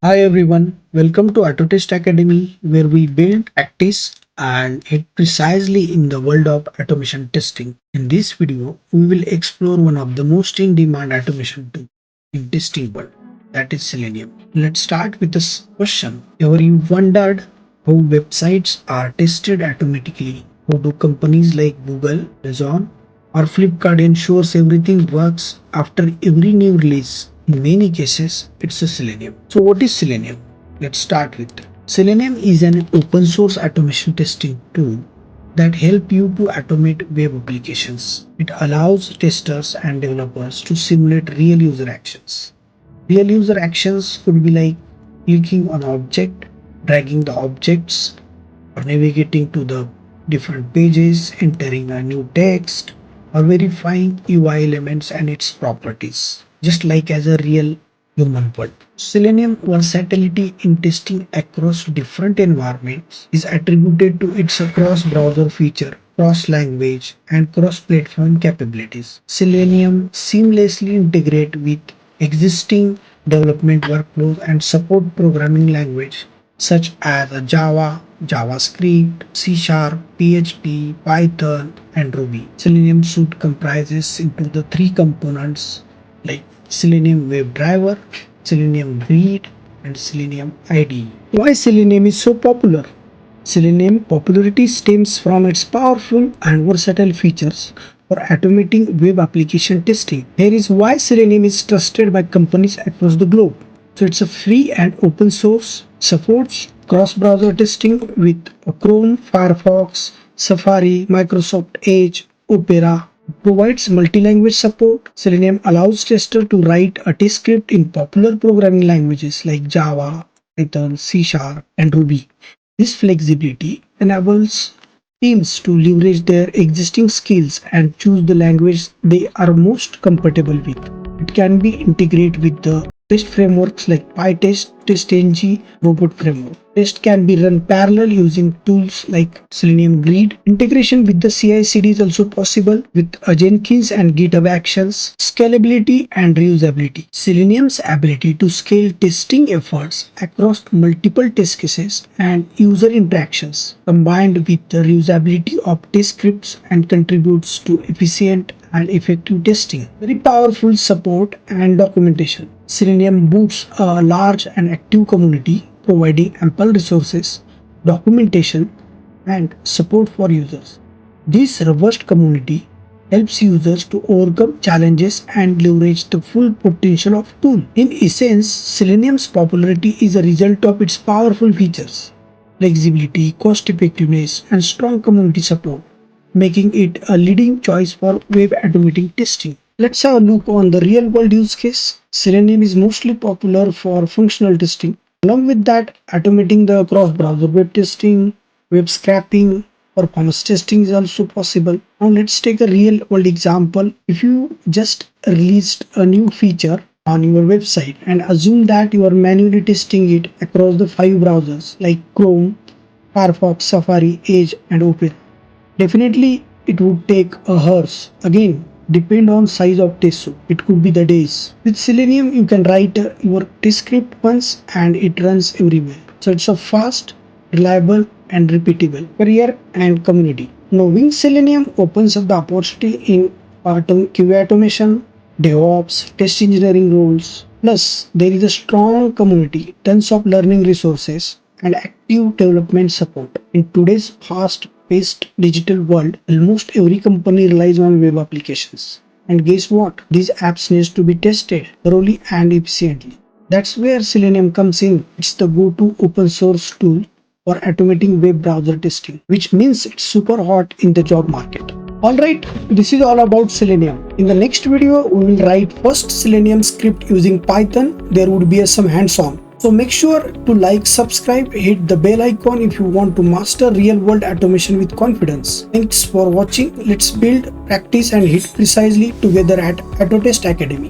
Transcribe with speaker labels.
Speaker 1: Hi everyone, welcome to AutoTest Academy where we build, practice and hit precisely in the world of automation testing. In this video, we will explore one of the most in-demand automation tools in testing world, that is Selenium. Let's start with this question. Ever you wondered how websites are tested automatically? How do companies like Google, Amazon or Flipkart ensures everything works after every new release? In many cases, it's a Selenium. So what is Selenium? Let's start with that. Selenium is an open source automation testing tool that help you to automate web applications. It allows testers and developers to simulate real user actions. Real user actions could be like clicking on an object, dragging the objects, or navigating to the different pages, entering a new text, or verifying UI elements and its properties, just like as a real human would. Selenium versatility in testing across different environments is attributed to its cross-browser feature, cross-language, and cross-platform capabilities. Selenium seamlessly integrates with existing development workflows and support programming language such as Java, JavaScript, C Sharp, PHP, Python, and Ruby. Selenium suite comprises into the three components like Selenium WebDriver, Selenium Grid, and Selenium IDE. Why Selenium is so popular? Selenium popularity stems from its powerful and versatile features for automating web application testing. Here is why Selenium is trusted by companies across the globe. So it's a free and open source, supports cross-browser testing with Chrome, Firefox, Safari, Microsoft Edge, Opera, provides multi-language support. Selenium allows testers to write a test script in popular programming languages like Java, Python, C Sharp, and Ruby. This flexibility enables teams to leverage their existing skills and choose the language they are most comfortable with. It can be integrated with the test frameworks like PyTest, TestNG, Robot Framework. Test can be run parallel using tools like Selenium Grid. Integration with the CI/CD is also possible with Jenkins and GitHub Actions. Scalability and reusability. Selenium's ability to scale testing efforts across multiple test cases and user interactions combined with the reusability of test scripts and contributes to efficient and effective testing. Very powerful support and documentation. Selenium boasts a large and active community providing ample resources, documentation, and support for users. This robust community helps users to overcome challenges and leverage the full potential of tool. In essence, Selenium's popularity is a result of its powerful features, flexibility, cost effectiveness, and strong community support, making it a leading choice for web automating testing. Let's have a look on the real world use case. Selenium is mostly popular for functional testing. Along with that, automating the cross browser web testing, web scraping, performance testing is also possible. Now let's take a real world example. If you just released a new feature on your website and assume that you are manually testing it across the 5 browsers like Chrome, Firefox, Safari, Edge, and Opera. Definitely it would take a hours. Again, depend on size of test suite. It could be the days. With Selenium, you can write your test script once and it runs everywhere. So it's a fast, reliable, and repeatable. Career and community. Knowing Selenium opens up the opportunity in QA automation, DevOps, test engineering roles. Plus, there is a strong community, tons of learning resources, and active development support. In today's fast-paced digital world, almost every company relies on web applications. And guess what? These apps need to be tested thoroughly and efficiently. That's where Selenium comes in. It's the go-to open source tool for automating web browser testing, which means it's super hot in the job market. Alright, this is all about Selenium. In the next video, we will write first Selenium script using Python. There would be some hands-on. So make sure to like, subscribe, hit the bell icon if you want to master real world automation with confidence. Thanks for watching. Let's build, practice and hit precisely together at AutoTest Academy.